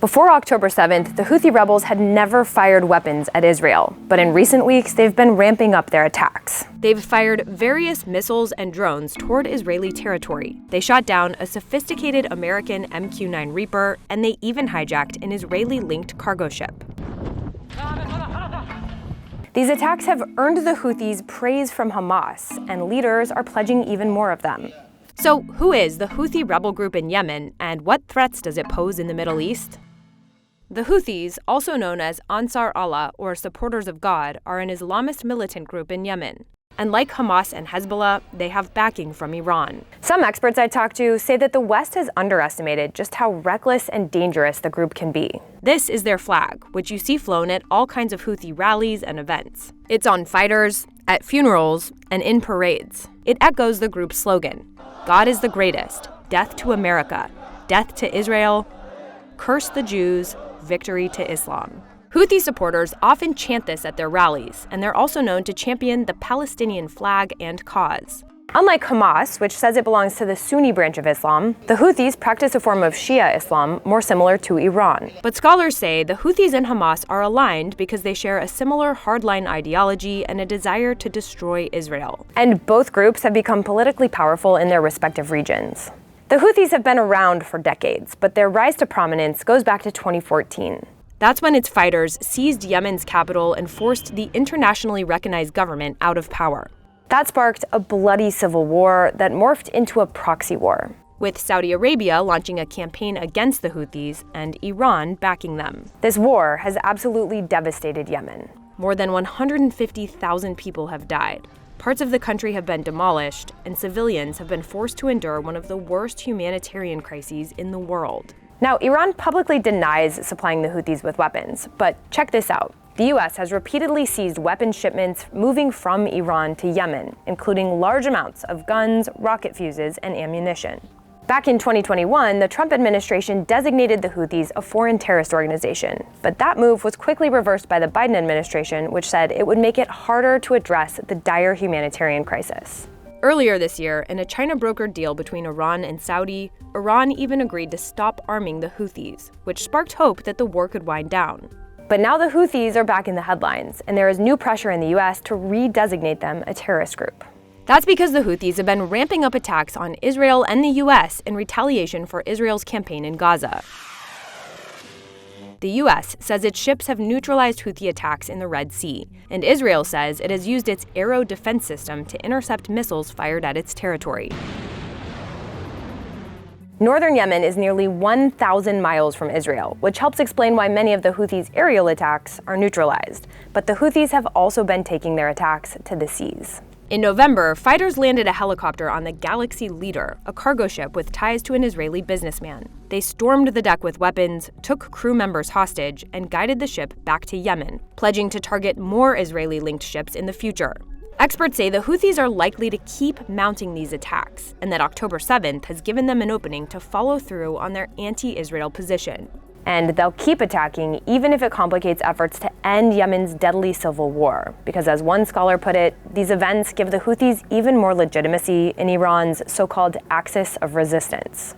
Before October 7th, the Houthi rebels had never fired weapons at Israel, but in recent weeks, they've been ramping up their attacks. They've fired various missiles and drones toward Israeli territory. They shot down a sophisticated American MQ-9 Reaper, and they even hijacked an Israeli-linked cargo ship. These attacks have earned the Houthis praise from Hamas, and leaders are pledging even more of them. So, who is the Houthi rebel group in Yemen, and what threats does it pose in the Middle East? The Houthis, also known as Ansar Allah, or Supporters of God, are an Islamist militant group in Yemen. And like Hamas and Hezbollah, they have backing from Iran. Some experts I talked to say that the West has underestimated just how reckless and dangerous the group can be. This is their flag, which you see flown at all kinds of Houthi rallies and events. It's on fighters, at funerals, and in parades. It echoes the group's slogan: God is the greatest, death to America, death to Israel, curse the Jews, victory to Islam. Houthi supporters often chant this at their rallies, and they're also known to champion the Palestinian flag and cause. Unlike Hamas, which says it belongs to the Sunni branch of Islam, the Houthis practice a form of Shia Islam more similar to Iran. But scholars say the Houthis and Hamas are aligned because they share a similar hardline ideology and a desire to destroy Israel. And both groups have become politically powerful in their respective regions. The Houthis have been around for decades, but their rise to prominence goes back to 2014. That's when its fighters seized Yemen's capital and forced the internationally recognized government out of power. That sparked a bloody civil war that morphed into a proxy war, with Saudi Arabia launching a campaign against the Houthis and Iran backing them. This war has absolutely devastated Yemen. More than 150,000 people have died. Parts of the country have been demolished, and civilians have been forced to endure one of the worst humanitarian crises in the world. Now, Iran publicly denies supplying the Houthis with weapons, but check this out. The U.S. has repeatedly seized weapon shipments moving from Iran to Yemen, including large amounts of guns, rocket fuses, and ammunition. Back in 2021, the Trump administration designated the Houthis a foreign terrorist organization, but that move was quickly reversed by the Biden administration, which said it would make it harder to address the dire humanitarian crisis. Earlier this year, in a China-brokered deal between Iran and Saudi, Iran even agreed to stop arming the Houthis, which sparked hope that the war could wind down. But now the Houthis are back in the headlines, and there is new pressure in the U.S. to redesignate them a terrorist group. That's because the Houthis have been ramping up attacks on Israel and the U.S. in retaliation for Israel's campaign in Gaza. The U.S. says its ships have neutralized Houthi attacks in the Red Sea, and Israel says it has used its Arrow defense system to intercept missiles fired at its territory. Northern Yemen is nearly 1,000 miles from Israel, which helps explain why many of the Houthis' aerial attacks are neutralized. But the Houthis have also been taking their attacks to the seas. In November, fighters landed a helicopter on the Galaxy Leader, a cargo ship with ties to an Israeli businessman. They stormed the deck with weapons, took crew members hostage, and guided the ship back to Yemen, pledging to target more Israeli-linked ships in the future. Experts say the Houthis are likely to keep mounting these attacks, and that October 7th has given them an opening to follow through on their anti-Israel position. And they'll keep attacking even if it complicates efforts to end Yemen's deadly civil war, because as one scholar put it, these events give the Houthis even more legitimacy in Iran's so-called axis of resistance.